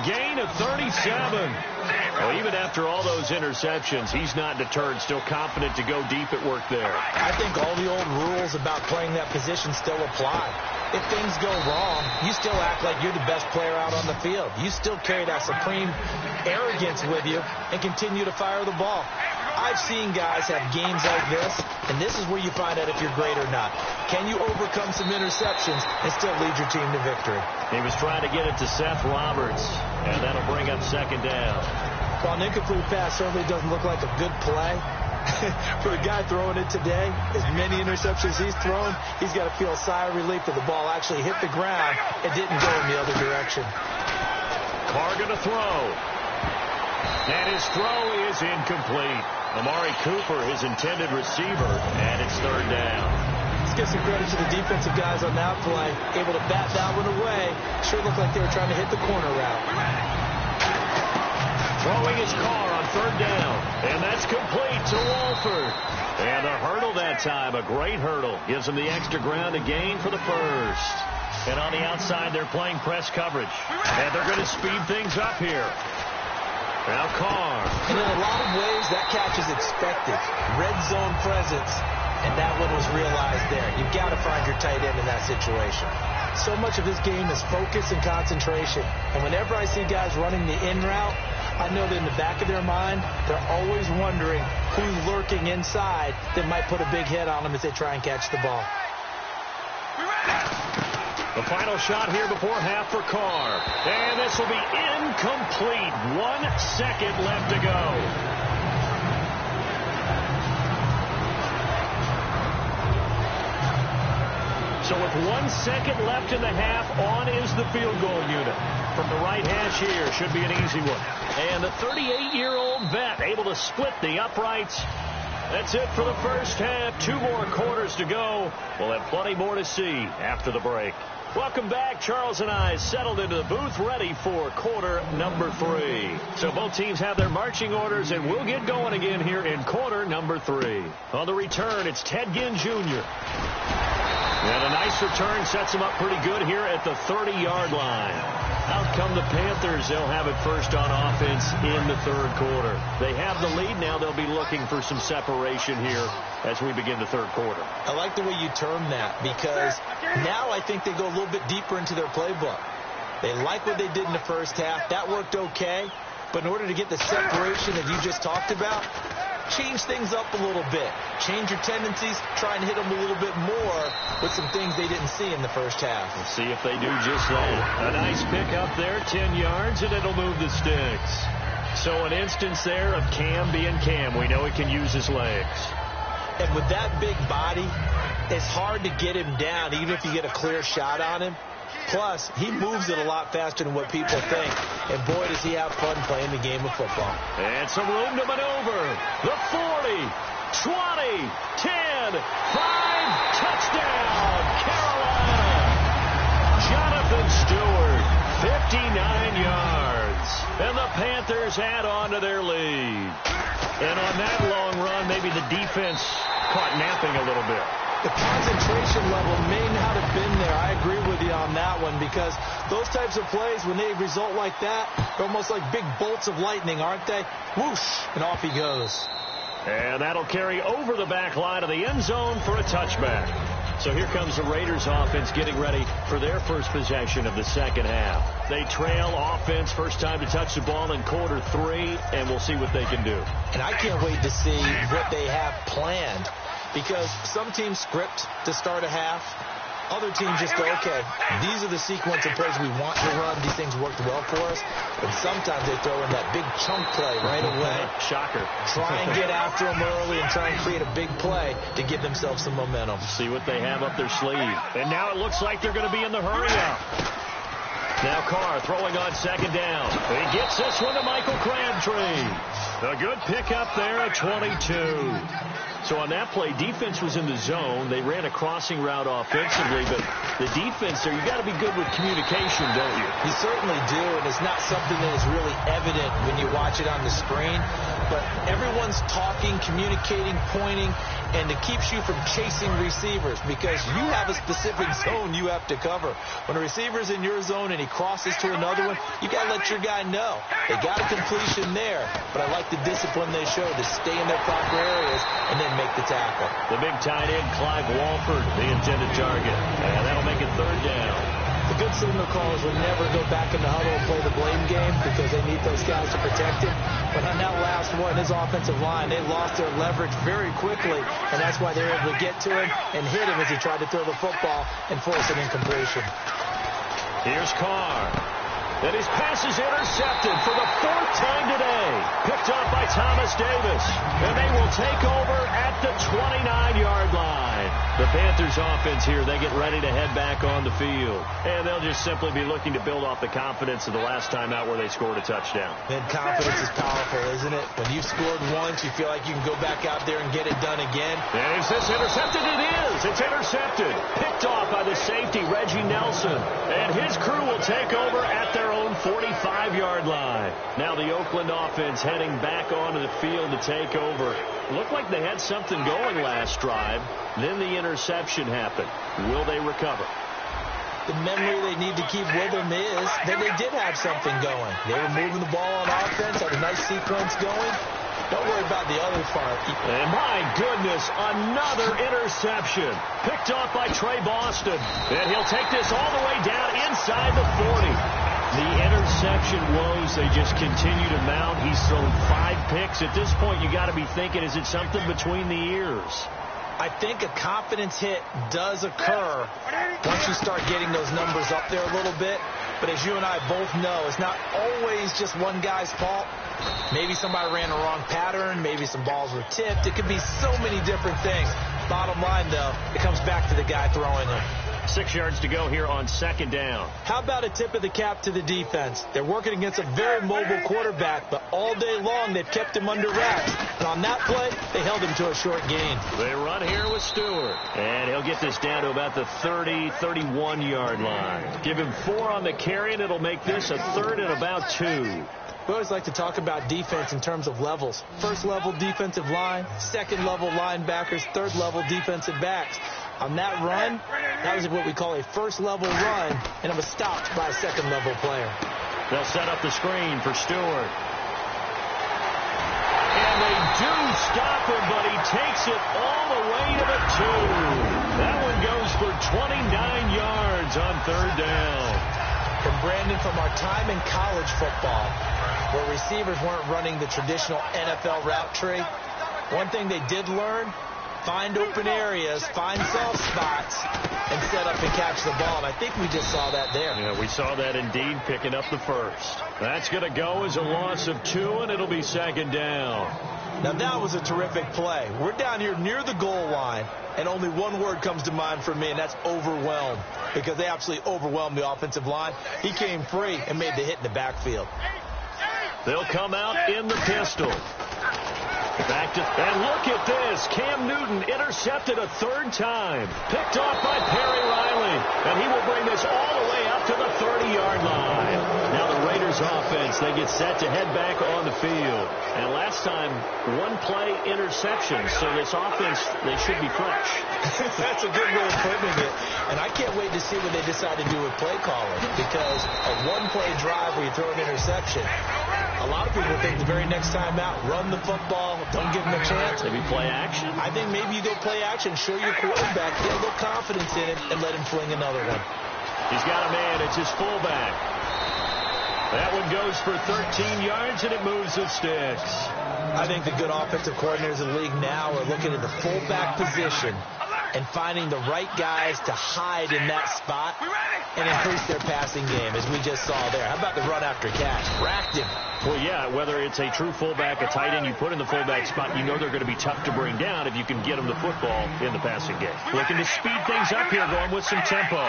gain of 37. Well, even after all those interceptions, he's not deterred, still confident to go deep at work there. I think all the old rules about playing that position still apply. If things go wrong, you still act like you're the best player out on the field. You still carry that supreme arrogance with you and continue to fire the ball. I've seen guys have games like this, and this is where you find out if you're great or not. Can you overcome some interceptions and still lead your team to victory? He was trying to get it to Seth Roberts, and that'll bring up second down. Well, an incomplete pass certainly doesn't look like a good play. For the guy throwing it today, as many interceptions he's thrown, he's got to feel a sigh of relief that the ball actually hit the ground and didn't go in the other direction. Carr going to throw. And his throw is incomplete. Amari Cooper, his intended receiver, and it's third down. Let's give some credit to the defensive guys on that play. Able to bat that one away. Sure looked like they were trying to hit the corner route. Throwing his Carr on third down. And that's complete to Walford. And a hurdle that time, a great hurdle. Gives him the extra ground to gain for the first. And on the outside, they're playing press coverage. And they're going to speed things up here. Now Carr. And in a lot of ways, that catch is expected. Red zone presence. And that one was realized there. You've got to find your tight end in that situation. So much of this game is focus and concentration. And whenever I see guys running the in route, I know that in the back of their mind, they're always wondering who's lurking inside that might put a big hit on them as they try and catch the ball. The final shot here before half for Carr. And this will be incomplete. 1 second left to go. So with 1 second left in the half, on is the field goal unit. From the right hash here, should be an easy one. And the 38-year-old vet able to split the uprights. That's it for the first half. 2 more quarters to go. We'll have plenty more to see after the break. Welcome back. Charles and I settled into the booth ready for quarter number 3. So both teams have their marching orders, and we'll get going again here in quarter number 3. On the return, it's Ted Ginn Jr. And a nice return sets him up pretty good here at the 30-yard line. Out come the Panthers. They'll have it first on offense in the third quarter. They have the lead. Now they'll be looking for some separation here as we begin the third quarter. I like the way you term that, because now I think they go a little bit deeper into their playbook. They like what they did in the first half. That worked okay. But in order to get the separation that you just talked about, change things up a little bit. Change your tendencies. Try and hit them a little bit more with some things they didn't see in the first half. Let's see if they do just that. A nice pick up there, 10 yards, and it'll move the sticks. So an instance there of Cam being Cam. We know he can use his legs. And with that big body, it's hard to get him down, even if you get a clear shot on him. Plus, he moves it a lot faster than what people think. And boy, does he have fun playing the game of football. And some room to maneuver. The 40, 20, 10, 5, touchdown, Carolina. Jonathan Stewart, 59 yards. And the Panthers add on to their lead. And on that long run, maybe the defense caught napping a little bit. The concentration level may not have been there. I agree with you on that one, because those types of plays, when they result like that, they're almost like big bolts of lightning, aren't they? Whoosh, and off he goes. And that'll carry over the back line of the end zone for a touchback. So here comes the Raiders offense getting ready for their first possession of the second half. They trail offense, first time to touch the ball in quarter 3, and we'll see what they can do. And I can't wait to see what they have planned, because some teams script to start a half. Other teams just go, okay, these are the sequence of plays we want to run. These things worked well for us. And sometimes they throw in that big chunk play right away. Shocker. Try and get after them early and try and create a big play to give themselves some momentum. See what they have up their sleeve. And now it looks like they're going to be in the hurry-up. Now Carr throwing on second down. He gets this one to Michael Crabtree. A good pickup there at 22. So on that play, defense was in the zone. They ran a crossing route offensively, but the defense there, you got to be good with communication, don't you? You certainly do, and it's not something that is really evident when you watch it on the screen. But everyone's talking, communicating, pointing, and it keeps you from chasing receivers because you have a specific zone you have to cover. When a receiver's in your zone and he crosses to another one, you got to let your guy know. They got a completion there, but I like the discipline they show to stay in their proper areas and then make the tackle. The big tight end, Clive Walford, the intended target. And that'll make it third down. The good signal callers will never go back in the huddle and play the blame game because they need those guys to protect him. But on that last one, his offensive line, they lost their leverage very quickly, and that's why they were able to get to him and hit him as he tried to throw the football and force an incompletion. Here's Carr. And his pass is intercepted for the fourth time today. Picked up by Thomas Davis. And they will take over at the 29-yard line. The Panthers offense here, they get ready to head back on the field. And they'll just simply be looking to build off the confidence of the last time out where they scored a touchdown. And confidence is powerful, isn't it? When you've scored once, you feel like you can go back out there and get it done again. And is this intercepted? It is. It's intercepted. Picked off by the safety, Reggie Nelson. And his crew will take over at their own 45-yard line. Now the Oakland offense heading back onto the field to take over. Looked like they had something going last drive. Then the interception happened. Will they recover? The memory they need to keep with them is that they did have something going. They were moving the ball on offense, had a nice sequence going. Don't worry about the other part. And my goodness, another interception. Picked off by Trey Boston. And he'll take this all the way down inside the 40. The interception woes, they just continue to mount. He's thrown 5 picks. At this point, you got to be thinking, is it something between the ears? I think a confidence hit does occur once you start getting those numbers up there a little bit. But as you and I both know, it's not always just one guy's fault. Maybe somebody ran the wrong pattern. Maybe some balls were tipped. It could be so many different things. Bottom line, though, it comes back to the guy throwing them. 6 yards to go here on second down. How about a tip of the cap to the defense? They're working against a very mobile quarterback, but all day long they've kept him under wraps. And on that play, they held him to a short gain. They run here with Stewart. And he'll get this down to about the 30, 31-yard line. Give him 4 on the carry, and it'll make this a third and about 2. We always like to talk about defense in terms of levels. First level defensive line, second level linebackers, third level defensive backs. On that run, that was what we call a first level run, and it was stopped by a second level player. They'll set up the screen for Stewart. And they do stop him, but he takes it all the way to the 2. That one goes for 29 yards on third down. From Brandon, from our time in college football, where receivers weren't running the traditional NFL route tree, one thing they did learn, find open areas, find soft spots, and set up and catch the ball. And I think we just saw that there. Yeah, we saw that indeed, picking up the first. That's going to go as a loss of 2, and it'll be second down. Now, that was a terrific play. We're down here near the goal line, and only one word comes to mind for me, and that's overwhelmed, because they absolutely overwhelmed the offensive line. He came free and made the hit in the backfield. They'll come out in the pistol. Back to, and look at this. Cam Newton intercepted a third time. Picked off by Perry Riley. And he will bring this all the way up to the 30-yard line. Now the Raiders offense, they get set to head back on the field. And last time, 1-play interception. So this offense, they should be fresh. That's a good way of putting it. And I can't wait to see what they decide to do with play calling. Because a 1-play drive where you throw an interception, a lot of people think the very next time out, run the football, don't give him a chance. Maybe play action? I think maybe you go play action, show your quarterback, get a little confidence in it, and let him fling another one. He's got a man. It's his fullback. That one goes for 13 yards, and it moves the sticks. I think the good offensive coordinators in the league now are looking at the fullback position and finding the right guys to hide in that spot and increase their passing game, as we just saw there. How about the run after catch? Racked him. Well, yeah, whether it's a true fullback, a tight end you put in the fullback spot, you know they're going to be tough to bring down if you can get them the football in the passing game. Looking to speed things up here, going with some tempo.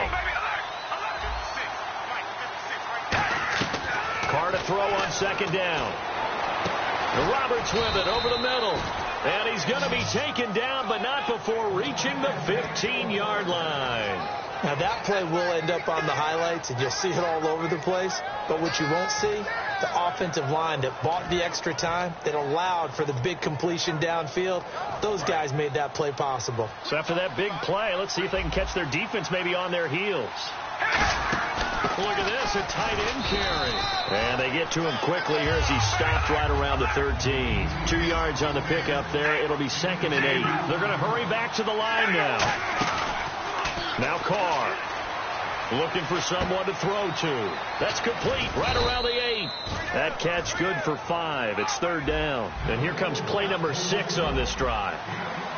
Carr to throw on second down. Roberts with it over the middle. And he's going to be taken down, but not before reaching the 15-yard line. Now, that play will end up on the highlights, and you'll see it all over the place. But what you won't see, the offensive line that bought the extra time, that allowed for the big completion downfield, those guys made that play possible. So after that big play, let's see if they can catch their defense maybe on their heels. Look at this, a tight end carry. And they get to him quickly here as he stopped right around the 13. 2 yards on the pickup there. It'll be 2nd and 8. They're going to hurry back to the line now. Now Carr looking for someone to throw to. That's complete right around the 8. That catch good for 5. It's 3rd down. And here comes play number 6 on this drive.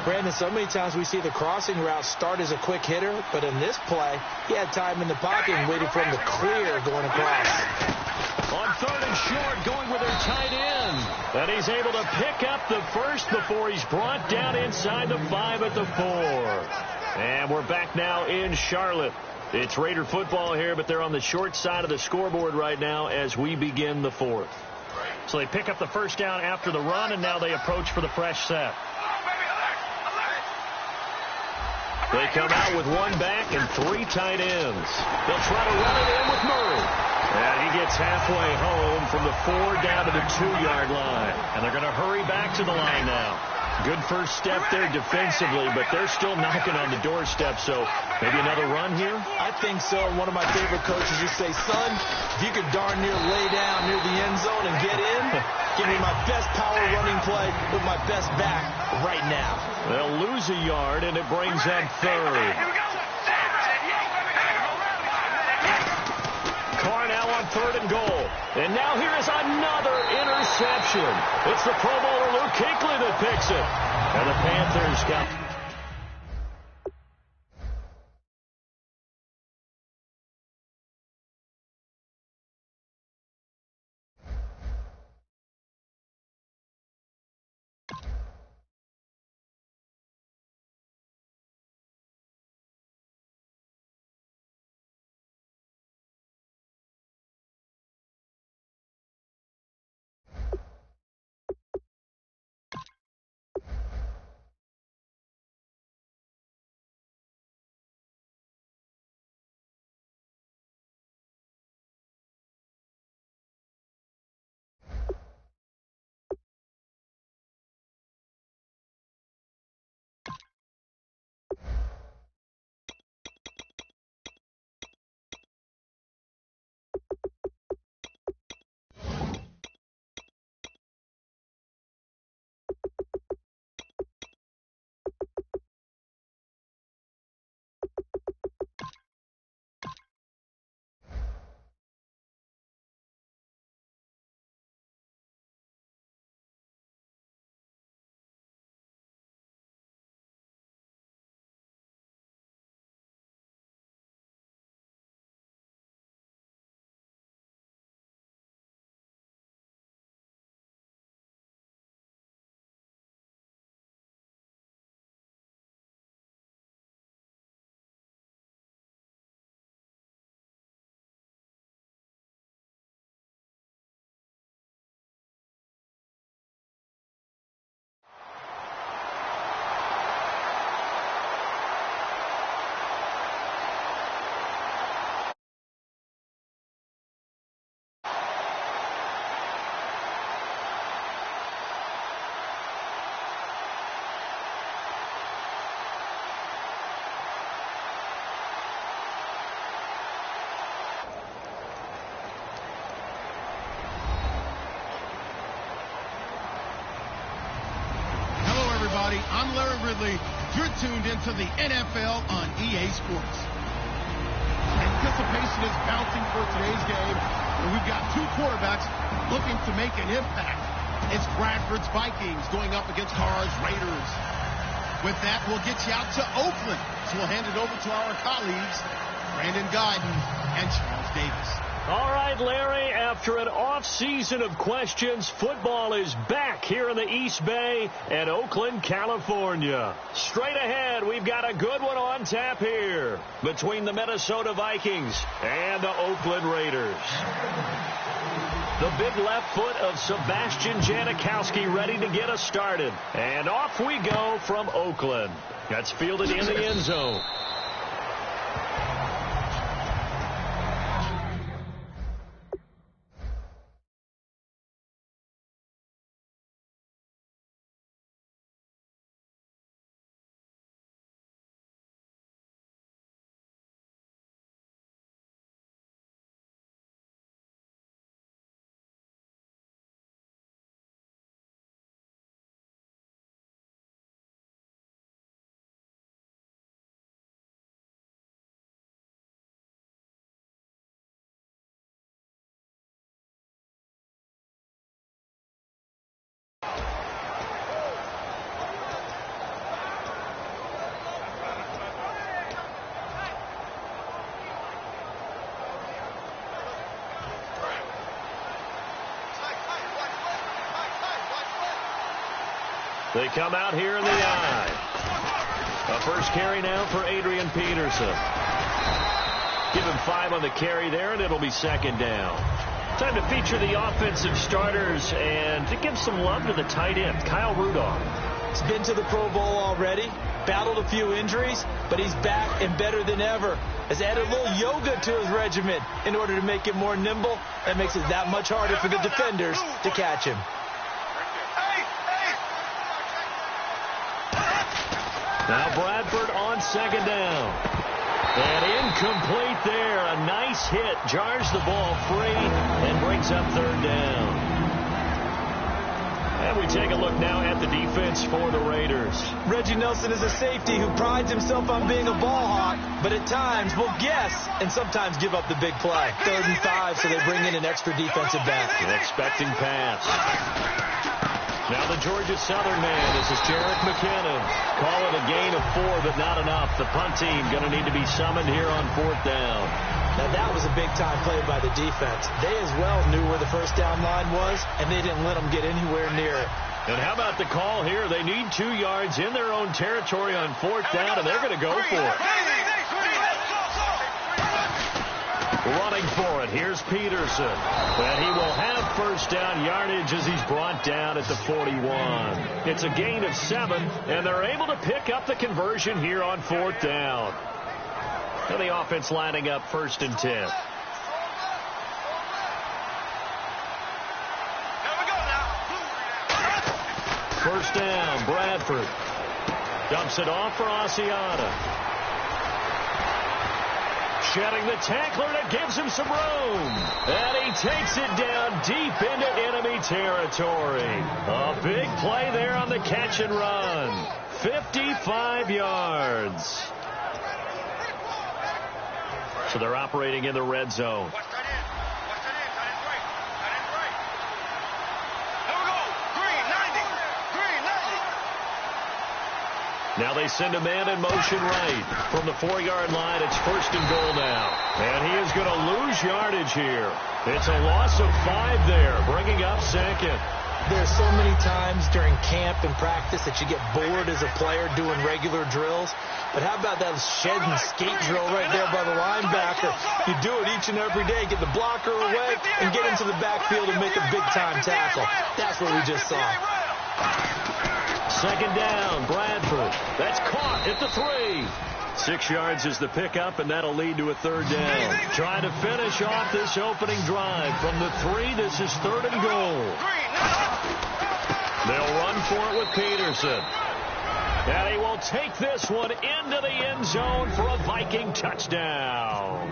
Brandon, so many times we see the crossing route start as a quick hitter, but in this play, he had time in the pocket and waited for him to clear going across. On 3rd and short, going with their tight end. And he's able to pick up the first before he's brought down inside the 5 at the 4. And we're back now in Charlotte. It's Raider football here, but they're on the short side of the scoreboard right now as we begin the 4th. So they pick up the first down after the run, and now they approach for the fresh set. They come out with 1 back and 3 tight ends. They'll try to run it in with Murray. And he gets halfway home from the 4 down to the 2-yard line. And they're going to hurry back to the line now. Good first step there defensively, but they're still knocking on the doorstep, so maybe another run here? I think so. One of my favorite coaches used to say, son, if you could darn near lay down near the end zone and get in, give me my best power running play with my best back right now. They'll lose a yard, and it brings up 3rd. Carr now on 3rd and goal. And now here is another interception. It's the Pro Bowler Luke Kuechly that picks it. And the Panthers got... I'm Larry Ridley. You're tuned into the NFL on EA Sports. Anticipation is bouncing for today's game, and we've got 2 quarterbacks looking to make an impact. It's Bradford's Vikings going up against Carr's Raiders. With that, we'll get you out to Oakland. So we'll hand it over to our colleagues, Brandon Guyton and Charles Davis. All right, Larry, after an off-season of questions, football is back here in the East Bay at Oakland, California. Straight ahead, we've got a good one on tap here between the Minnesota Vikings and the Oakland Raiders. The big left foot of Sebastian Janikowski ready to get us started. And off we go from Oakland. That's fielded in the end zone. They come out here in the eye. A first carry now for Adrian Peterson. Give him 5 on the carry there, and it'll be second down. Time to feature the offensive starters and to give some love to the tight end, Kyle Rudolph. He's been to the Pro Bowl already, battled a few injuries, but he's back and better than ever. Has added a little yoga to his regimen in order to make it more nimble. That makes it that much harder for the defenders to catch him. Now Bradford on second down. And incomplete there. A nice hit. Jars the ball free and brings up third down. And we take a look now at the defense for the Raiders. Reggie Nelson is a safety who prides himself on being a ball hawk, but at times will guess and sometimes give up the big play. 3rd and 5, so they bring in an extra defensive back. An expecting pass. Now the Georgia Southern man. This is Jerick McKinnon. Call it a gain of 4, but not enough. The punt team going to need to be summoned here on 4th down. Now that was a big-time play by the defense. They as well knew where the first down line was, and they didn't let them get anywhere near it. And how about the call here? They need 2 yards in their own territory on 4th down, and they're going to go for it. Running for it. Here's Peterson. And he will have first down yardage as he's brought down at the 41. It's a gain of 7, and they're able to pick up the conversion here on 4th down. And the offense lining up 1st and 10. First down, Bradford. Dumps it off for Asiata. Shedding the tackler that gives him some room. And he takes it down deep into enemy territory. A big play there on the catch and run. 55 yards. So they're operating in the red zone. Now they send a man in motion right. From the 4-yard line, it's 1st and goal now. And he is going to lose yardage here. It's a loss of 5 there, bringing up 2nd. There's so many times during camp and practice that you get bored as a player doing regular drills. But how about that shed and skate drill right there by the linebacker? You do it each and every day. Get the blocker away and get into the backfield and make a big-time tackle. That's what we just saw. Second down, Bradford. That's caught at the 3. 6 yards is the pickup, and that'll lead to a 3rd down. Trying to finish off this opening drive. From the 3, this is 3rd and goal. They'll run for it with Peterson. And he will take this one into the end zone for a Viking touchdown.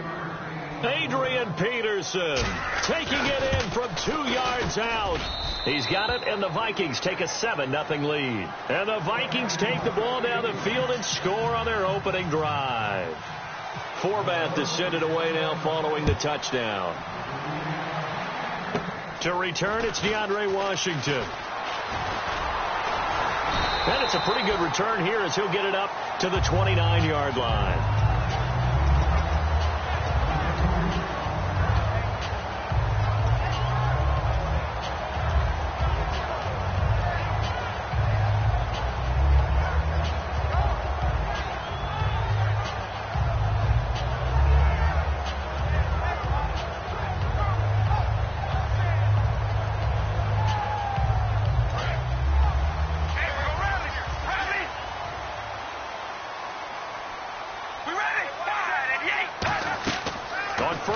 Adrian Peterson taking it in from 2 yards out. He's got it, and the Vikings take a 7-0 lead. And the Vikings take the ball down the field and score on their opening drive. Forbath to send it away now following the touchdown. To return, it's DeAndre Washington. And it's a pretty good return here as he'll get it up to the 29-yard line.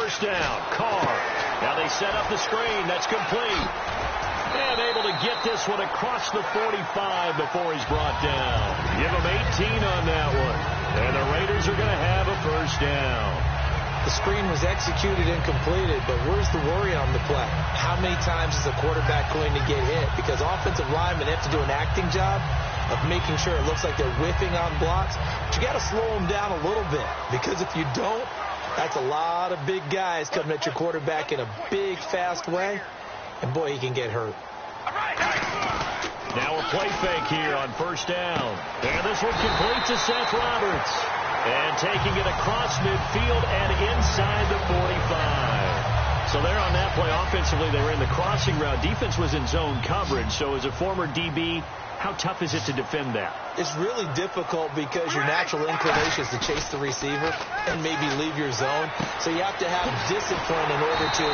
first down. Carr. Now they set up the screen. That's complete. And able to get this one across the 45 before he's brought down. Give him 18 on that one. And the Raiders are going to have a first down. The screen was executed and completed, but where's the worry on the play? How many times is a quarterback going to get hit? Because offensive linemen have to do an acting job of making sure it looks like they're whiffing on blocks. But you got to slow them down a little bit, because if you don't, that's a lot of big guys coming at your quarterback in a big, fast way. And, boy, he can get hurt. Now a play fake here on first down. And this one complete to Seth Roberts. And taking it across midfield and inside the 45. So there on that play, offensively, they were in the crossing route. Defense was in zone coverage. So as a former DB, how tough is it to defend that? It's really difficult because your natural inclination is to chase the receiver and maybe leave your zone. So you have to have discipline in order to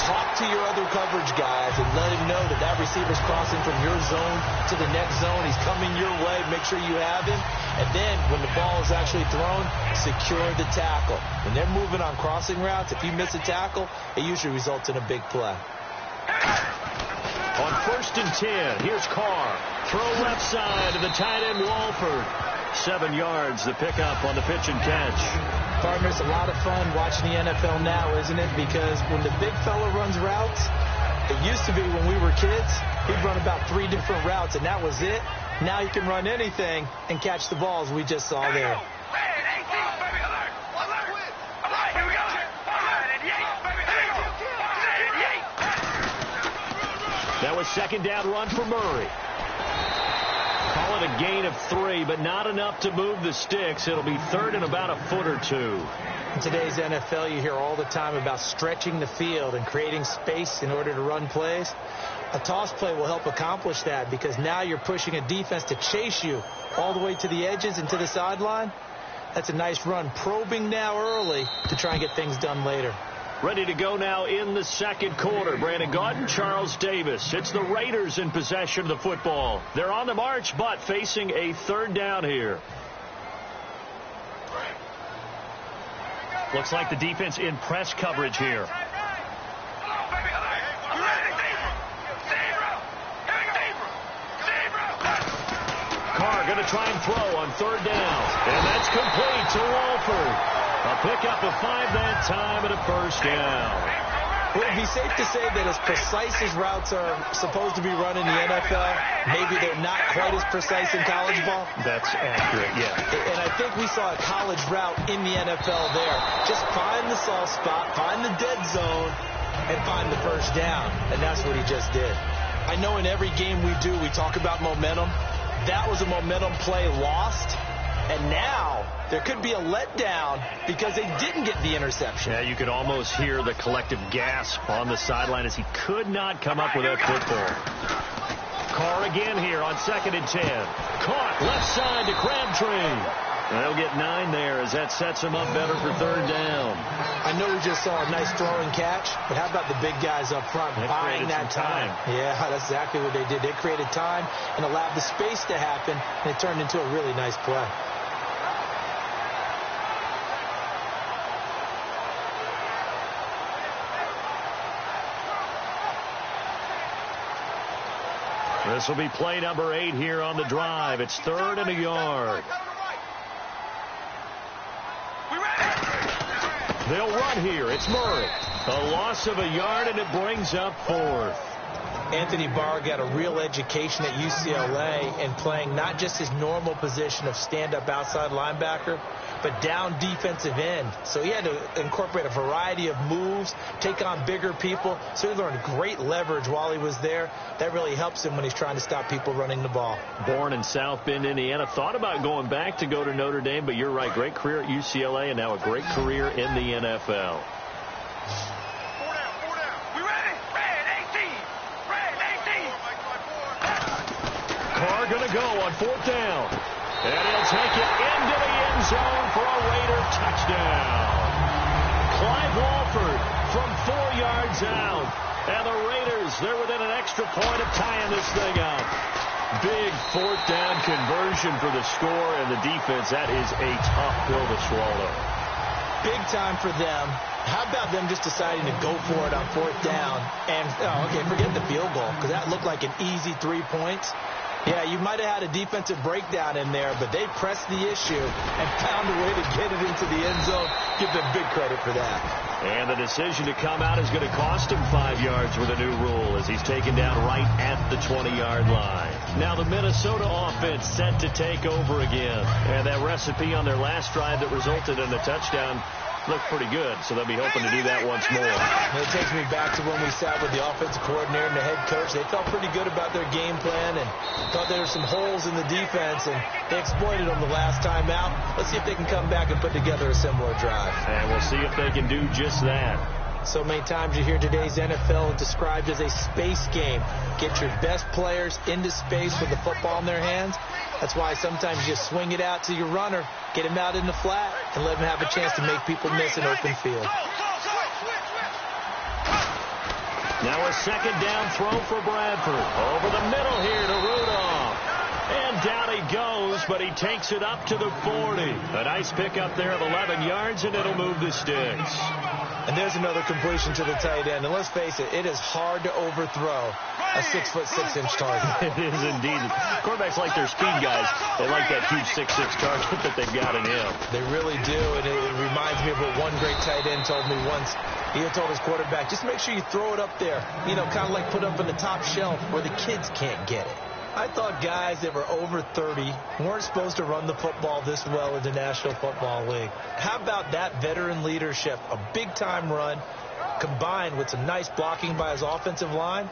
talk to your other coverage guys and let him know that that receiver's crossing from your zone to the next zone. He's coming your way. Make sure you have him. And then when the ball is actually thrown, secure the tackle. When they're moving on crossing routes, if you miss a tackle, it usually results in a big play. On 1st and 10, here's Carr. Throw left side to the tight end Walford. 7 yards, the pickup on the pitch and catch. Partner, it's a lot of fun watching the NFL now, isn't it? Because when the big fella runs routes, it used to be when we were kids, he'd run about 3 different routes, and that was it. Now he can run anything and catch the balls we just saw there. That was second down run for Murray. Call it a gain of 3, but not enough to move the sticks. It'll be third and about a foot or 2. In today's NFL, you hear all the time about stretching the field and creating space in order to run plays. A toss play will help accomplish that, because now you're pushing a defense to chase you all the way to the edges and to the sideline. That's a nice run, probing now early to try and get things done later. Ready to go now in the second quarter. Brandon Gaudin, Charles Davis. It's the Raiders in possession of the football. They're on the march, but facing a third down here. Looks like the defense in press coverage here. Carr going to try and throw on third down. And that's complete to Walford. A pickup of 5 that time and a first down. Would it be safe to say that as precise as routes are supposed to be run in the NFL, maybe they're not quite as precise in college ball? That's accurate, yeah. And I think we saw a college route in the NFL there. Just find the soft spot, find the dead zone, and find the first down. And that's what he just did. I know in every game we do, we talk about momentum. That was a momentum play lost. And now there could be a letdown because they didn't get the interception. Yeah, you could almost hear the collective gasp on the sideline as he could not come up with that football. Carr again here on 2nd and 10. Caught left side to Crabtree. They'll get 9 there as that sets him up better for third down. I know we just saw a nice throwing catch, but how about the big guys up front buying that time? Yeah, that's exactly what they did. They created time and allowed the space to happen, and it turned into a really nice play. This will be play number 8 here on the drive. It's 3rd and a yard. They'll run here. It's Murray. A loss of a yard, and it brings up 4th. Anthony Barr got a real education at UCLA and playing not just his normal position of stand-up outside linebacker, but down defensive end. So he had to incorporate a variety of moves, take on bigger people. So he learned great leverage while he was there. That really helps him when he's trying to stop people running the ball. Born in South Bend, Indiana. Thought about going back to go to Notre Dame, but you're right. Great career at UCLA and now a great career in the NFL. Carr going to go on 4th down. And he'll take it into the end zone for a Raider touchdown. Clive Walford from 4 yards out. And the Raiders, they're within an extra point of tying this thing up. Big 4th down conversion for the score and the defense. That is a tough pill to swallow. big time for them. How about them just deciding to go for it on 4th down? And, okay, forget the field goal, because that looked like an easy 3 points. Yeah, you might have had a defensive breakdown in there, but they pressed the issue and found a way to get it into the end zone. Give them big credit for that. And the decision to come out is going to cost him 5 yards with a new rule as he's taken down right at the 20-yard line. Now the Minnesota offense set to take over again. And that recipe on their last drive that resulted in a touchdown looked pretty good, so they'll be hoping to do that once more. And it takes me back to when we sat with the offensive coordinator and the head coach. They felt pretty good about their game plan and thought there were some holes in the defense, and they exploited them the last time out. Let's see if they can come back and put together a similar drive. And we'll see if they can do just that. So many times you hear today's NFL described as a space game. Get your best players into space with the football in their hands. That's why sometimes you just swing it out to your runner, get him out in the flat, and let him have a chance to make people miss an open field. Now a 2nd down throw for Bradford. Over the middle here to Rudolph. And down he goes, but he takes it up to the 40. A nice pickup there of 11 yards, and it'll move the sticks. And there's another completion to the tight end. And let's face it, it is hard to overthrow a 6'6" target. It is indeed. Quarterbacks like their speed guys. They like that huge 6'6" target that they've got in him. They really do, and it reminds me of what one great tight end told me once. He had told his quarterback, just make sure you throw it up there, kind of like put up on the top shelf where the kids can't get it. I thought guys that were over 30 weren't supposed to run the football this well in the National Football League. How about that veteran leadership? A big-time run combined with some nice blocking by his offensive line,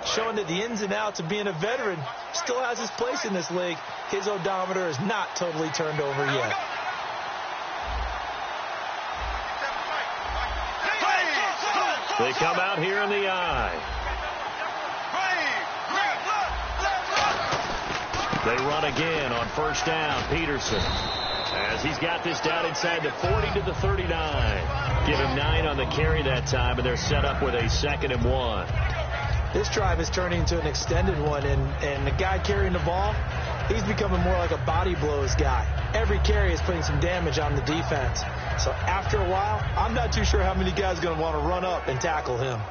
showing that the ins and outs of being a veteran still has his place in this league. His odometer is not totally turned over yet. They come out here in the eye. They run again on 1st down. Peterson, as he's got this down inside the 40 to the 39. Give him 9 on the carry that time, and they're set up with a 2nd and 1. This drive is turning into an extended one, and the guy carrying the ball, he's becoming more like a body blows guy. Every carry is putting some damage on the defense. So after a while, I'm not too sure how many guys are going to want to run up and tackle him.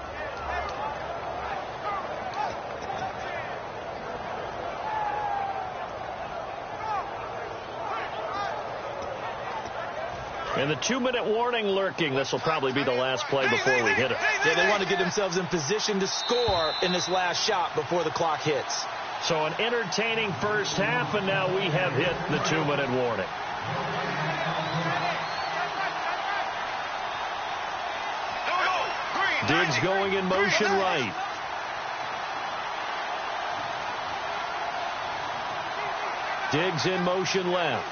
And the 2-minute warning lurking. This will probably be the last play before we hit it. Yeah, they want to get themselves in position to score in this last shot before the clock hits. So an entertaining first half, and now we have hit the 2-minute warning. Diggs going in motion right. Diggs in motion left.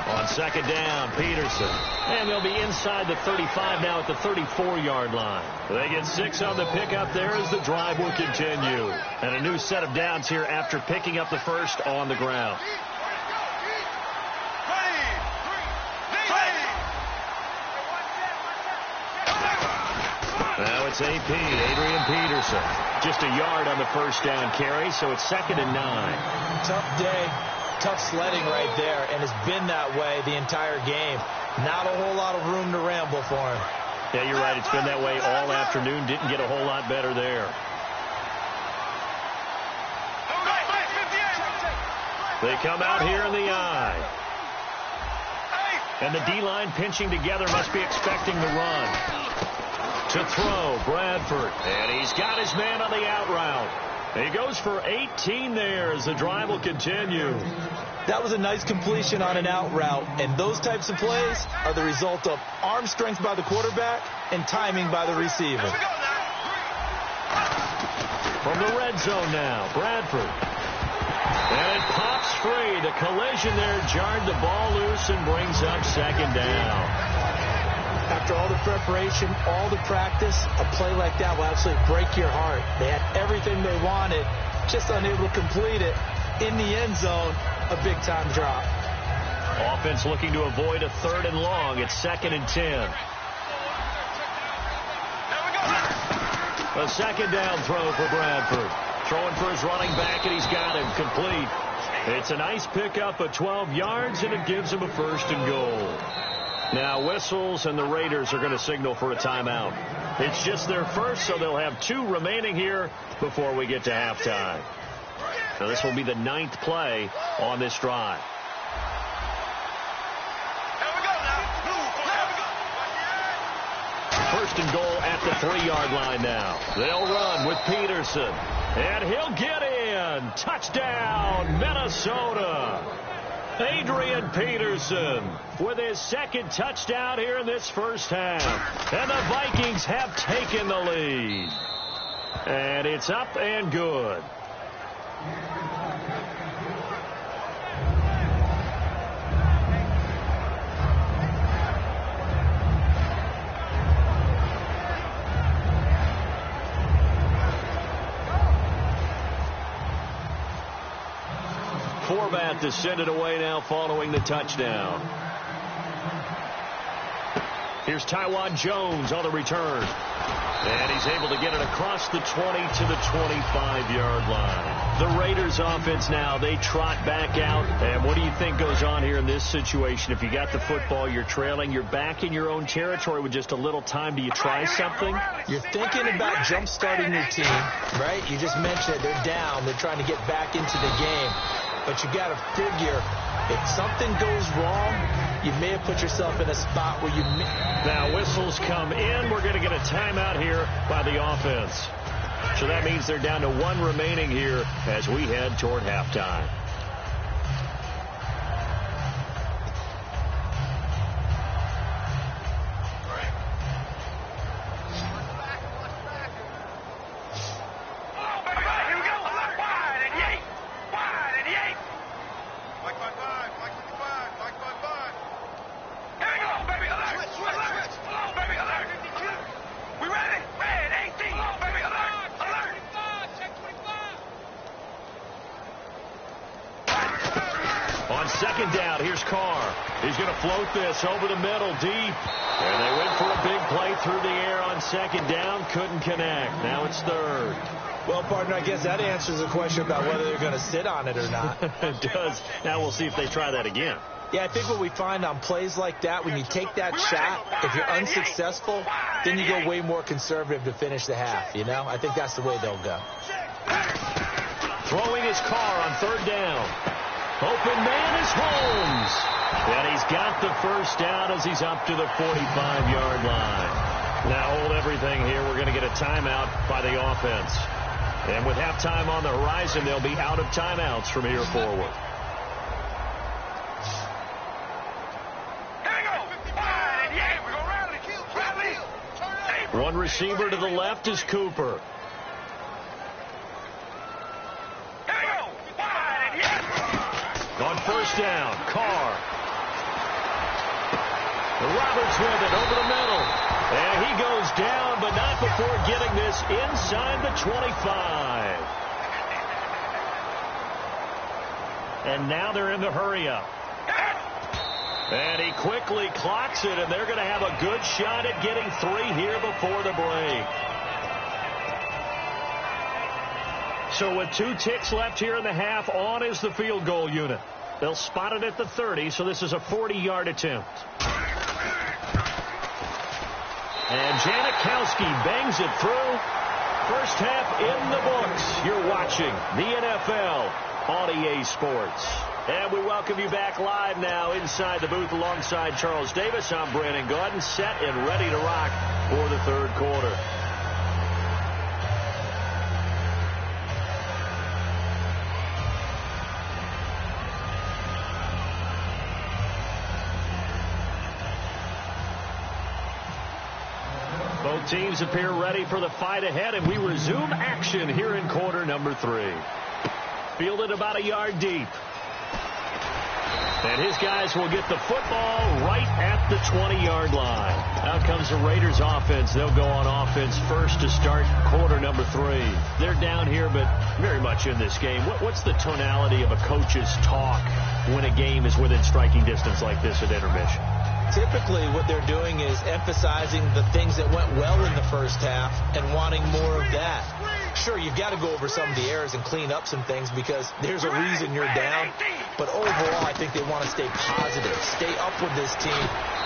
On 2nd down, Peterson. And they'll be inside the 35 now at the 34-yard line. They get 6 on the pickup there as the drive will continue. And a new set of downs here after picking up the first on the ground. Now it's AP, Adrian Peterson. Just a yard on the 1st down carry, so it's 2nd and 9. Tough day. Tough sledding right there, and it's been that way the entire game. Not a whole lot of room to ramble for him. Yeah, you're right. It's been that way all afternoon. Didn't get a whole lot better there. They come out here in the eye. And the D-line pinching together must be expecting the run. To throw, Bradford. And he's got his man on the out route. He goes for 18 there as the drive will continue. That was a nice completion on an out route, and those types of plays are the result of arm strength by the quarterback and timing by the receiver. From the red zone now, Bradford. And it pops free. The collision there jarred the ball loose and brings up 2nd down. After all the preparation, all the practice, a play like that will absolutely break your heart. They had everything they wanted, just unable to complete it. In the end zone, a big-time drop. Offense looking to avoid a 3rd and long. It's 2nd and 10. A second down throw for Bradford. Throwing for his running back, and he's got him complete. It's a nice pickup of 12 yards, and it gives him a 1st and goal. Now whistles, and the Raiders are going to signal for a timeout. It's just their first, so they'll have 2 remaining here before we get to halftime. Now this will be the 9th play on this drive. First and goal at the 3-yard line now. They'll run with Peterson. And he'll get in. Touchdown, Minnesota. Adrian Peterson with his 2nd touchdown here in this first half. And the Vikings have taken the lead. And it's up and good. Forbat to send it away now following the touchdown. Here's Tywan Jones on the return. And he's able to get it across the 20 to the 25-yard line. The Raiders offense now, they trot back out. And what do you think goes on here in this situation? If you got the football, you're trailing, you're back in your own territory with just a little time. Do you try something? You're thinking about jump-starting your team, right? You just mentioned they're down. They're trying to get back into the game. But you got to figure if something goes wrong, you may have put yourself in a spot where you... Now whistles come in. We're going to get a timeout here by the offense. So that means they're down to 1 remaining here as we head toward halftime. Second down, here's Carr. He's going to float this over the middle deep. And they went for a big play through the air on second down. Couldn't connect. Now it's 3rd. Well, partner, I guess that answers the question about whether they're going to sit on it or not. It does. Now we'll see if they try that again. Yeah, I think what we find on plays like that, when you take that shot, if you're unsuccessful, then you go way more conservative to finish the half, you know? I think that's the way they'll go. Throwing his Carr on 3rd down. Open man is Holmes. And he's got the 1st down as he's up to the 45-yard line. Now hold everything here. We're going to get a timeout by the offense. And with halftime on the horizon, they'll be out of timeouts from here forward. One receiver to the left is Cooper. On 1st down, Carr. Roberts with it over the middle. And he goes down, but not before getting this inside the 25. And now they're in the hurry-up. And he quickly clocks it, and they're going to have a good shot at getting 3 here before the break. So with 2 ticks left here in the half, on is the field goal unit. They'll spot it at the 30, so this is a 40-yard attempt. And Janikowski bangs it through. First half in the books. You're watching the NFL on EA Sports. And we welcome you back live now inside the booth alongside Charles Davis. I'm Brandon Gaudin, set and ready to rock for the 3rd quarter. Both teams appear ready for the fight ahead, and we resume action here in quarter number 3. Fielded about a yard deep. And his guys will get the football right at the 20-yard line. Out comes the Raiders offense. They'll go on offense first to start quarter number 3. They're down here, but very much in this game. What's the tonality of a coach's talk when a game is within striking distance like this at intermission? Typically, what they're doing is emphasizing the things that went well in the first half and wanting more of that. Sure, you've got to go over some of the errors and clean up some things because there's a reason you're down. But overall, I think they want to stay positive, stay up with this team.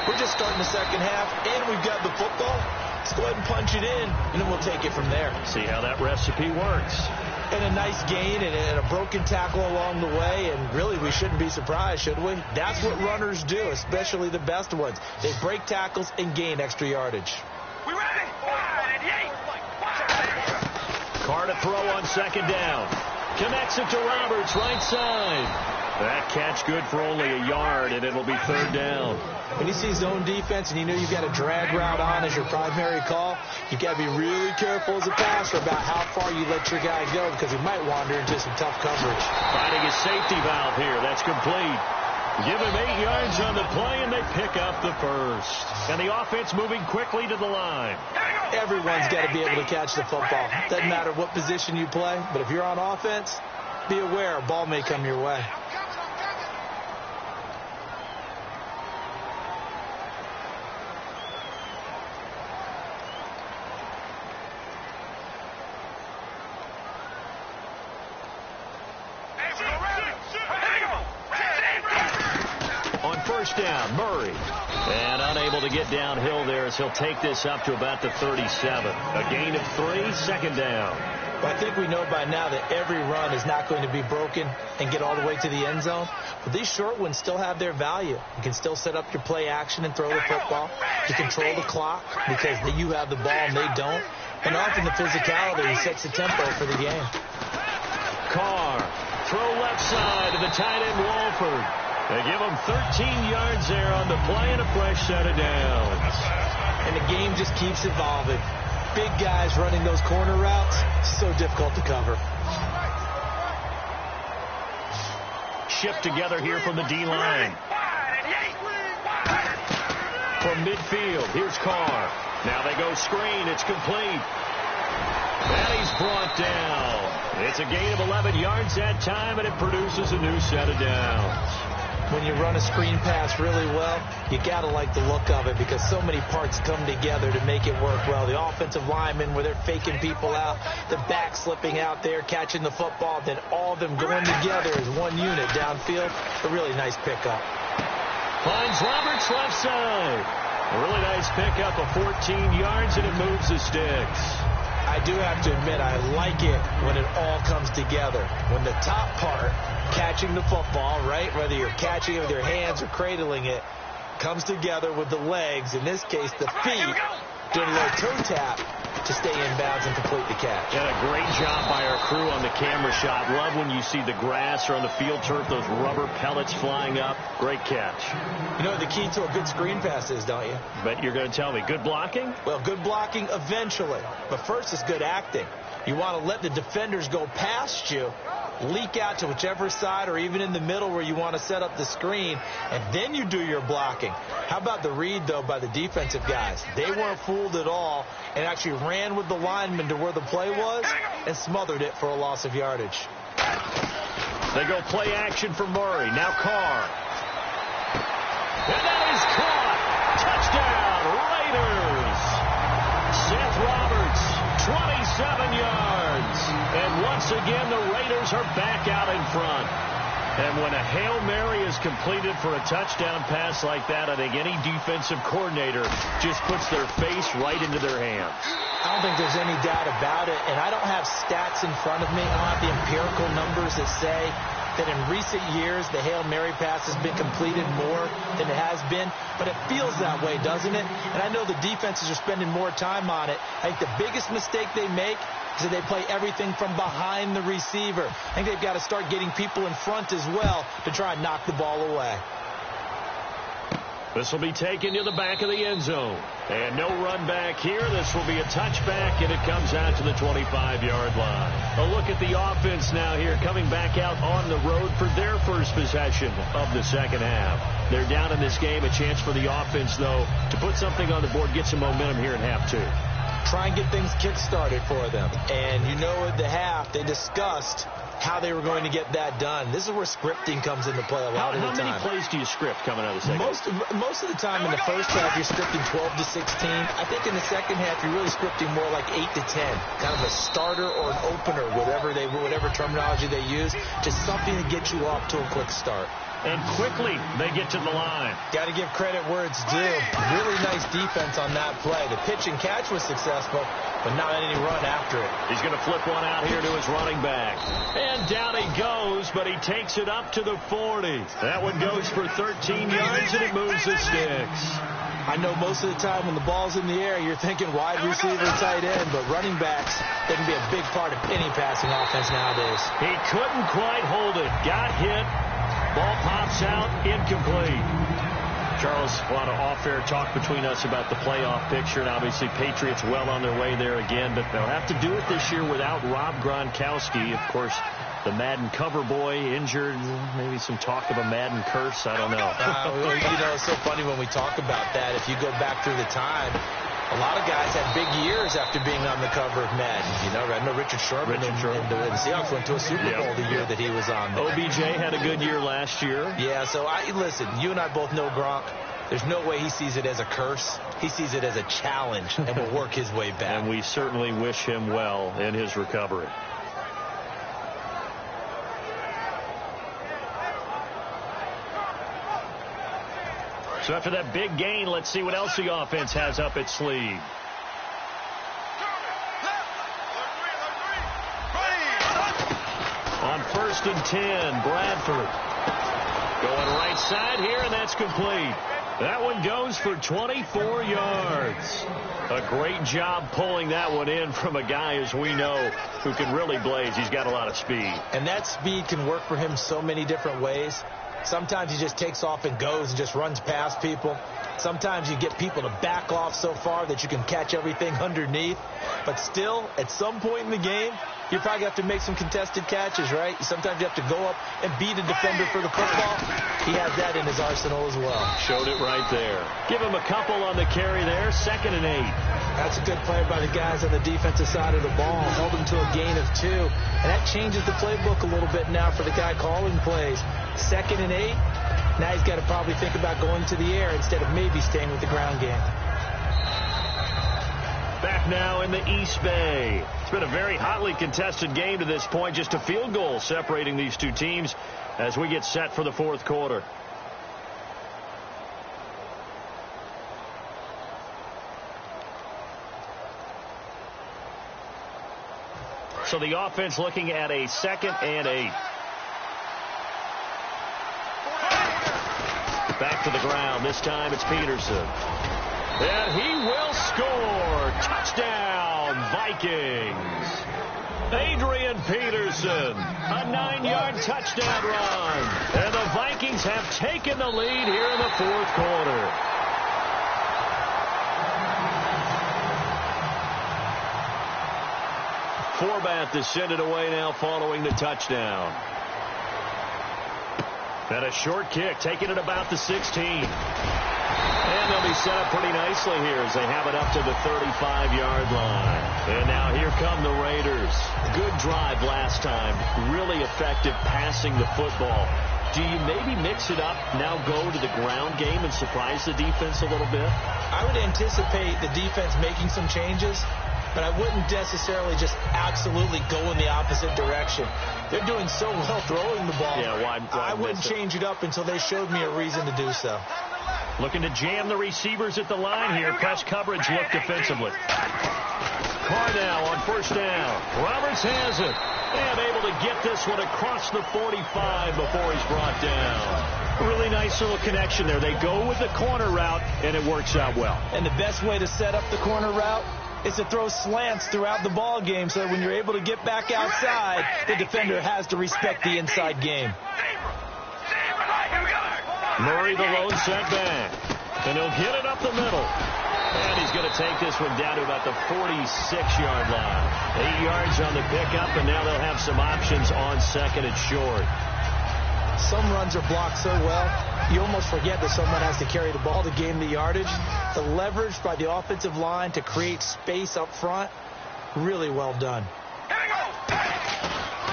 We're just starting the second half, and we've got the football. Let's go ahead and punch it in, and then we'll take it from there. See how that recipe works. And a nice gain and a broken tackle along the way, and really we shouldn't be surprised, should we? That's what runners do, especially the best ones. They break tackles and gain extra yardage. We ready? Carr to throw on second down. Connects it to Roberts, right side. That catch good for only a yard, and it'll be third down. When you see zone defense and you know you've got a drag route on as your primary call, you've got to be really careful as a passer about how far you let your guy go because he might wander into some tough coverage. Finding a safety valve here. That's complete. Give him 8 yards on the play, and they pick up the first. And the offense moving quickly to the line. Everyone's got to be able to catch the football. Doesn't matter what position you play, but if you're on offense, be aware a ball may come your way. First down, Murray. And unable to get downhill there as he'll take this up to about the 37. A gain of 3, second down. Well, I think we know by now that every run is not going to be broken and get all the way to the end zone. But these short ones still have their value. You can still set up your play action and throw the football. You control the clock because you have the ball and they don't. And often the physicality sets the tempo for the game. Carr, throw left side to the tight end Walford. They give him 13 yards there on the play and a fresh set of downs. And the game just keeps evolving. Big guys running those corner routes, so difficult to cover. Shift together here from the D-line. From midfield, here's Carr. Now they go screen. It's complete. And he's brought down. It's a gain of 11 yards that time, and it produces a new set of downs. When you run a screen pass really well, you got to like the look of it because so many parts come together to make it work well. The offensive linemen where they're faking people out, the back slipping out there, catching the football, then all of them going together as one unit downfield. A really nice pickup. Finds Roberts left side. A really nice pickup of 14 yards, and it moves the sticks. I do have to admit, I like it when it all comes together. When the top part, catching the football, right, whether you're catching it with your hands or cradling it, comes together with the legs, in this case the feet, doing a little toe tap to stay in bounds and complete the catch. And a great job by our crew on the camera shot. Love when you see the grass or on the field turf, those rubber pellets flying up. Great catch. You know what the key to a good screen pass is, don't you? But you're going to tell me, good blocking? Well, good blocking eventually. But first is good acting. You want to let the defenders go past you, leak out to whichever side or even in the middle where you want to set up the screen, and then you do your blocking. How about the read, though, by the defensive guys? They weren't fooled at all and actually ran with the lineman to where the play was and smothered it for a loss of yardage. They go play action for Murray. Now Carr. And that is caught. Touchdown, Raiders. Seth Roberts, 27 yards. And once again, the Raiders are back out in front. And when a Hail Mary is completed for a touchdown pass like that, I think any defensive coordinator just puts their face right into their hands. I don't think there's any doubt about it, and I don't have stats in front of me. I don't have the empirical numbers that say that in recent years the Hail Mary pass has been completed more than it has been, but it feels that way, doesn't it? And I know the defenses are spending more time on it. I think the biggest mistake they make is that they play everything from behind the receiver. I think they've got to start getting people in front as well to try and knock the ball away. This will be taken to the back of the end zone. And no run back here. This will be a touchback, and it comes out to the 25-yard line. A look at the offense now here, coming back out on the road for their first possession of the second half. They're down in this game. A chance for the offense, though, to put something on the board, get some momentum here in half two. try and get things kick-started for them. And you know, at the half, they discussed how they were going to get that done. This is where scripting comes into play a lot of the time. How many plays do you script coming out of the second half? Most of the time in the first half, you're scripting 12 to 16. I think in the second half, you're really scripting more like 8 to 10. Kind of a starter or an opener, whatever terminology they use. Just something to get you off to a quick start. And quickly, they get to the line. Got to give credit where it's due. Really nice defense on that play. The pitch and catch was successful, but not any run after it. He's going to flip one out here to his running back. And down he goes, but he takes it up to the 40. That one goes for 13 yards, and it moves the sticks. I know most of the time when the ball's in the air, you're thinking wide receiver, tight end, but running backs, they can be a big part of any passing offense nowadays. He couldn't quite hold it. Got hit. Ball pops out, incomplete. Charles, a lot of off-air talk between us about the playoff picture, and obviously Patriots well on their way there again, but they'll have to do it this year without Rob Gronkowski. Of course, the Madden cover boy injured, maybe some talk of a Madden curse, I don't know. You know, it's so funny when we talk about that. If you go back through the time, a lot of guys had big years after being on the cover of Madden. You know, I know Richard Sherman and the Seahawks went to a Super Bowl the year that he was on there. OBJ had a good year last year. Yeah, so listen, you and I both know Gronk. There's no way he sees it as a curse. He sees it as a challenge and will work his way back. And we certainly wish him well in his recovery. So after that big gain, let's see what else the offense has up its sleeve. On 1st and 10, Bradford. Going right side here, and that's complete. That one goes for 24 yards. A great job pulling that one in from a guy, as we know, who can really blaze. He's got a lot of speed. And that speed can work for him so many different ways. Sometimes he just takes off and goes and just runs past people. Sometimes you get people to back off so far that you can catch everything underneath. But still, at some point in the game, you probably have to make some contested catches, right? Sometimes you have to go up and beat a defender for the football. He has that in his arsenal as well. Showed it right there. Give him a couple on the carry there. 2nd and 8. That's a good play by the guys on the defensive side of the ball. Held him to a gain of 2. And that changes the playbook a little bit now for the guy calling plays. 2nd and 8. Now he's got to probably think about going to the air instead of maybe staying with the ground game. Back now in the East Bay. It's been a very hotly contested game to this point. Just a field goal separating these two teams as we get set for the 4th quarter. So the offense looking at a 2nd and 8. Back to the ground. This time it's Peterson. And he will score. Touchdown, Vikings. Adrian Peterson, a 9-yard touchdown run. And the Vikings have taken the lead here in the 4th quarter. Forbath to send it away now following the touchdown. And a short kick, taking it about the 16. And they'll be set up pretty nicely here as they have it up to the 35-yard line. And now here come the Raiders. Good drive last time. Really effective passing the football. Do you maybe mix it up, now go to the ground game and surprise the defense a little bit? I would anticipate the defense making some changes, but I wouldn't necessarily just absolutely go in the opposite direction. They're doing so well throwing the ball. Yeah, why I wouldn't change it up until they showed me a reason to do so. Looking to jam the receivers at the line here. Press coverage look defensively. Carr now on 1st down. Roberts has it. And able to get this one across the 45 before he's brought down. Really nice little connection there. They go with the corner route, and it works out well. And the best way to set up the corner route is to throw slants throughout the ball game so that when you're able to get back outside, the defender has to respect the inside game. Murray, the lone setback. And he'll get it up the middle. And he's going to take this one down to about the 46-yard line. 8 yards on the pickup, and now they'll have some options on 2nd and short. some runs are blocked so well, you almost forget that someone has to carry the ball to gain the yardage. The leverage by the offensive line to create space up front, really well done.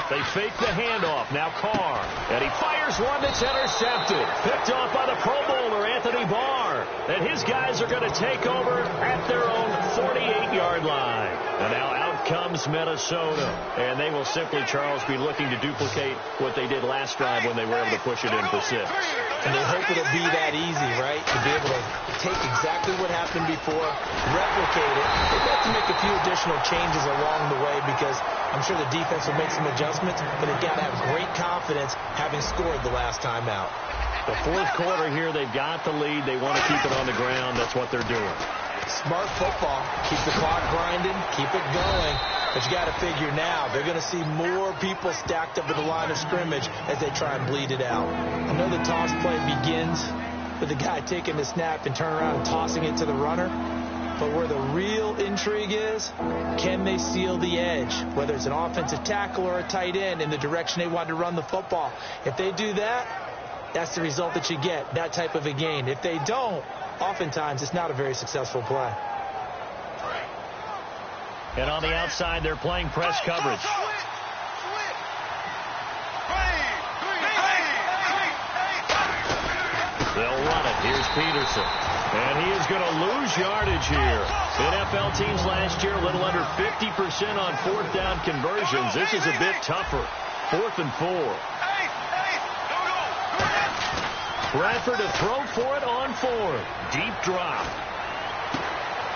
They fake the handoff. Now Carr. And he fires one that's intercepted. Picked off by the Pro Bowler, Anthony Barr. And his guys are going to take over at their own 48-yard line. And now out comes Minnesota. And they will simply, Charles, be looking to duplicate what they did last drive when they were able to push it in for 6. And they hope it'll be that easy, right? To be able to take exactly what happened before, replicate it. They've got to make a few additional changes along the way because I'm sure the defense will make some adjustments, but they've got to have great confidence having scored the last time out. The fourth quarter here, they've got the lead. They want to keep it on the ground. That's what they're doing. Smart football. Keep the clock grinding. Keep it going. But you got to figure now, they're going to see more people stacked up at the line of scrimmage as they try and bleed it out. I know the toss play begins with the guy taking the snap and turning around and tossing it to the runner. But where the real intrigue is, can they seal the edge, whether it's an offensive tackle or a tight end in the direction they want to run the football? If they do that, that's the result that you get, that type of a gain. If they don't, oftentimes it's not a very successful play. And on the outside, they're playing press coverage. They'll run it. Here's Peterson. And he is going to lose yardage here. NFL teams last year, a little under 50% on fourth down conversions. This is a bit tougher. 4th and 4. Bradford to throw for it on 4. Deep drop.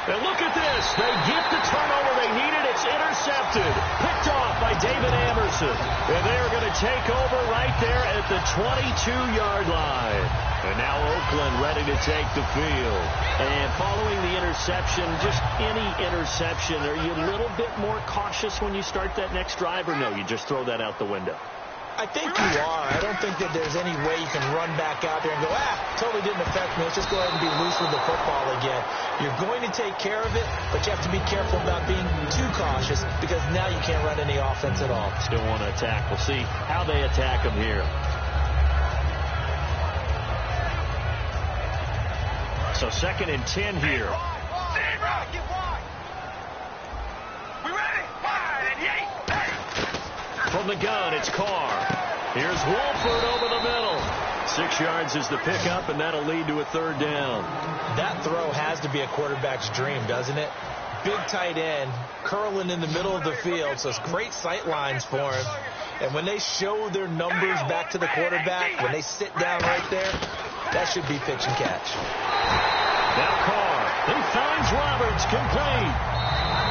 And look at this. They get the turnover they needed. It's intercepted. Picked off by David Anderson. And they're going to take over right there at the 22-yard line. And now Oakland ready to take the field. And following the interception, just any interception, are you a little bit more cautious when you start that next drive, or no, you just throw that out the window? I think you are. I don't think that there's any way you can run back out there and go, totally didn't affect me. Let's just go ahead and be loose with the football again. You're going to take care of it, but you have to be careful about being too cautious because now you can't run any offense at all. Still want to attack. We'll see how they attack them here. So 2nd and 10 here. From the gun, it's Carr. Here's Wolford over the middle. 6 yards is the pickup, and that'll lead to a 3rd down. That throw has to be a quarterback's dream, doesn't it? Big tight end, curling in the middle of the field, so it's great sight lines for him. And when they show their numbers back to the quarterback, when they sit down right there, that should be pitch and catch. Now Carr. He finds Roberts, complete.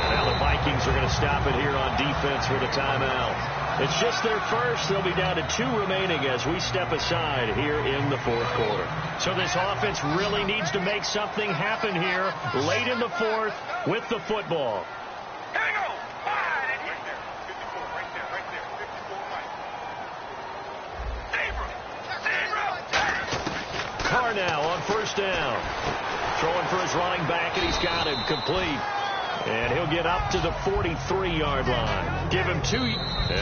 And now the Vikings are going to stop it here on defense with a timeout. It's just their first. They'll be down to 2 remaining as we step aside here in the 4th quarter. So this offense really needs to make something happen here late in the 4th with the football. Carr now on 1st down. Throwing for his running back, and he's got him complete. And he'll get up to the 43-yard line. Give him 2.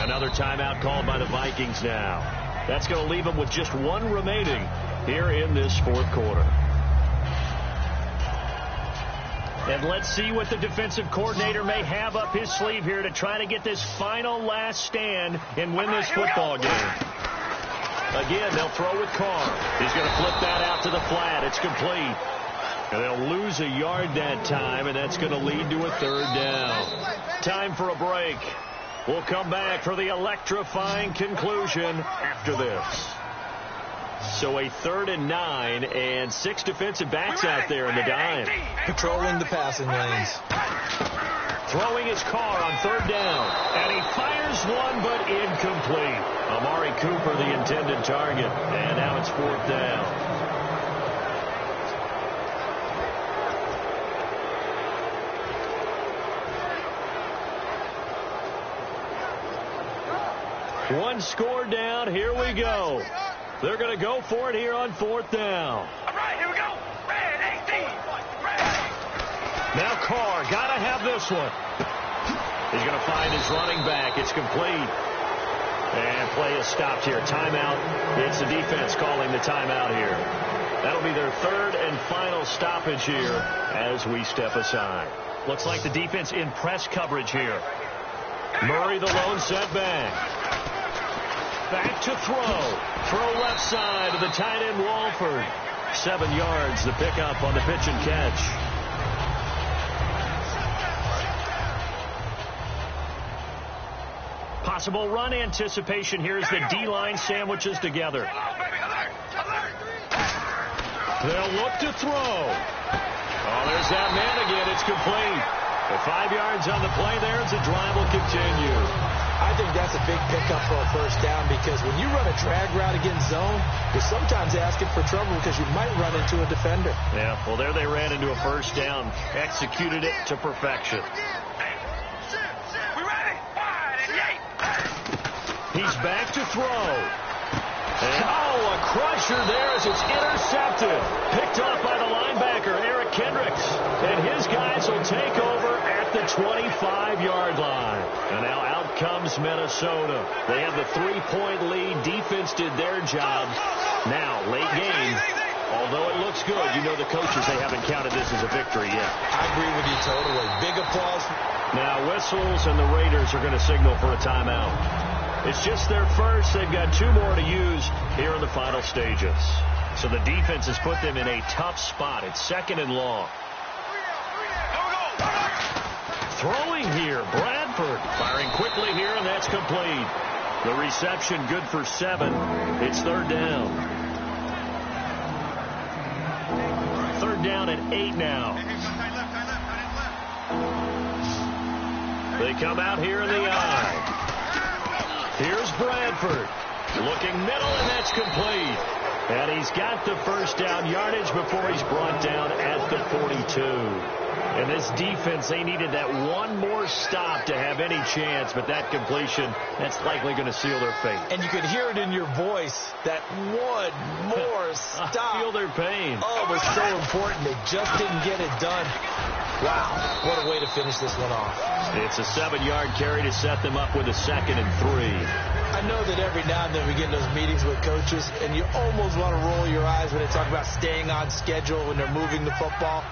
Another timeout called by the Vikings now. That's going to leave them with just 1 remaining here in this 4th quarter. And let's see what the defensive coordinator may have up his sleeve here to try to get this final last stand and win this football game. Again, they'll throw with Carr. He's going to flip that out to the flat. It's complete. And they'll lose a yard that time, and that's going to lead to a 3rd down. Time for a break. We'll come back for the electrifying conclusion after this. So a 3rd and 9, and 6 defensive backs out there in the dime. Patrolling the passing lanes. Throwing his Carr on 3rd down. And he fires one, but incomplete. Amari Cooper, the intended target. And now it's 4th down. One score down. Here we go. They're going to go for it here on 4th down. All right, here we go. Red 18. Now Carr, got to have this one. He's going to find his running back. It's complete. And play is stopped here. Timeout. It's the defense calling the timeout here. That'll be their third and final stoppage here as we step aside. Looks like the defense in press coverage here. Murray, the lone setback. Back to throw. Throw left side to the tight end, Walford. 7 yards, the pickup on the pitch and catch. Possible run anticipation here as the D-line sandwiches together. They'll look to throw. Oh, there's that man again. It's complete. The 5 yards on the play there as the drive will continue. I think that's a big pickup for a first down because when you run a drag route against zone, you're sometimes asking for trouble because you might run into a defender. Yeah, well, there they ran into a first down. Executed it to perfection. He's back to throw. And, a crusher there as it's intercepted. Picked off by the linebacker, Eric Kendricks. And his guys will take over at the 25-yard line. And now out comes Minnesota. They have the 3-point lead. Defense did their job. Now, late game. Although it looks good, you know the coaches, they haven't counted this as a victory yet. I agree with you totally. Big applause. Now whistles, and the Raiders are going to signal for a timeout. It's just their first. They've got 2 more to use here in the final stages. So the defense has put them in a tough spot. It's 2nd and long. Throwing here, Bradford. Firing quickly here, and that's complete. The reception good for 7. It's 3rd down. 3rd down and 8 now. They come out here in the eye. Here's Bradford. Looking middle, and that's complete. And he's got the first down yardage before he's brought down at the 42. And this defense, they needed that one more stop to have any chance, but that completion, that's likely going to seal their fate. And you could hear it in your voice, that one more stop. I feel their pain. Oh, it was so important. They just didn't get it done. Wow, what a way to finish this one off. It's a 7-yard carry to set them up with a 2nd and 3. I know that every now and then we get in those meetings with coaches, and you almost want to roll your eyes when they talk about staying on schedule when they're moving the football.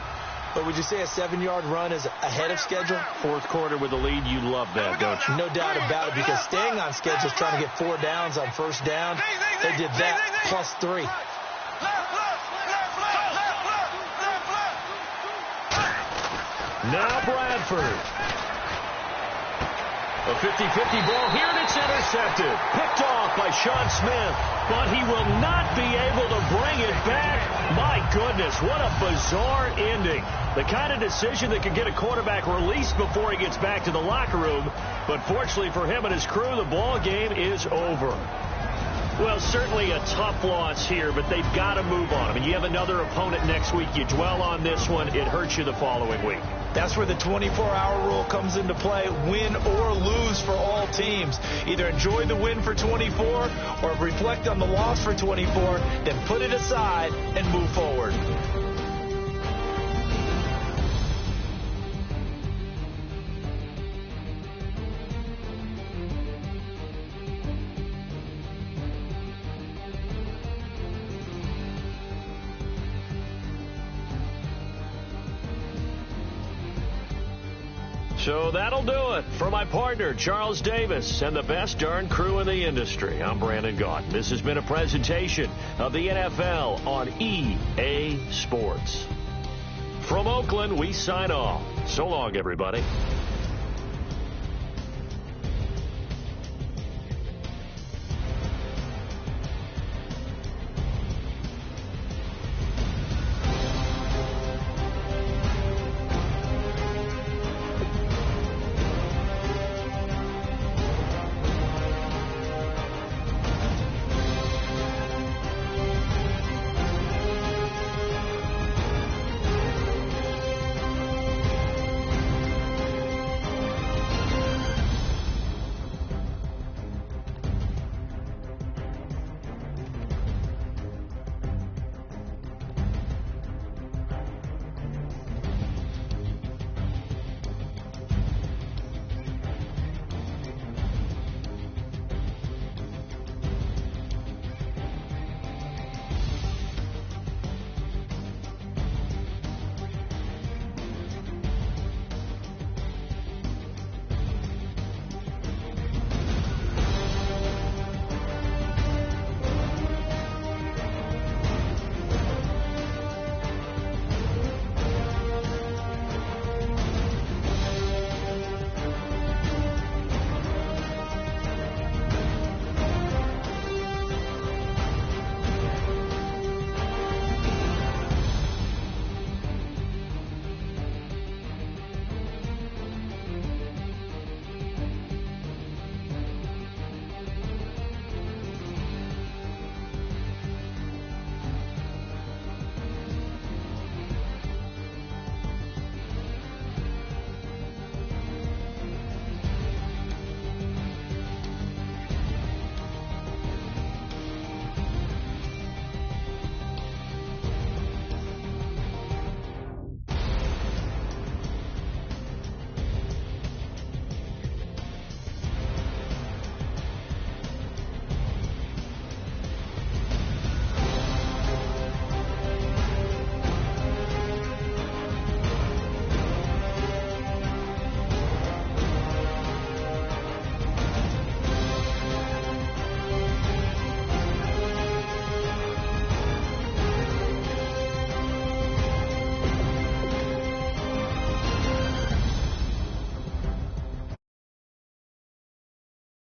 But would you say a 7-yard run is ahead of schedule? 4th quarter with a lead, you love that, don't you? No doubt about it, because staying on schedule is trying to get 4 downs on first down. They did that plus 3. Now Bradford. A 50-50 ball here, and it's intercepted. Picked off by Sean Smith, but he will not be able to bring it back. My goodness, what a bizarre ending. The kind of decision that could get a quarterback released before he gets back to the locker room. But fortunately for him and his crew, the ball game is over. Well, certainly a tough loss here, but they've got to move on. I mean, you have another opponent next week. You dwell on this one, it hurts you the following week. That's where the 24-hour rule comes into play, win or lose for all teams. Either enjoy the win for 24 or reflect on the loss for 24, then put it aside and move forward. So that'll do it. For my partner, Charles Davis, and the best darn crew in the industry, I'm Brandon Gaudin. This has been a presentation of the NFL on EA Sports. From Oakland, we sign off. So long, everybody.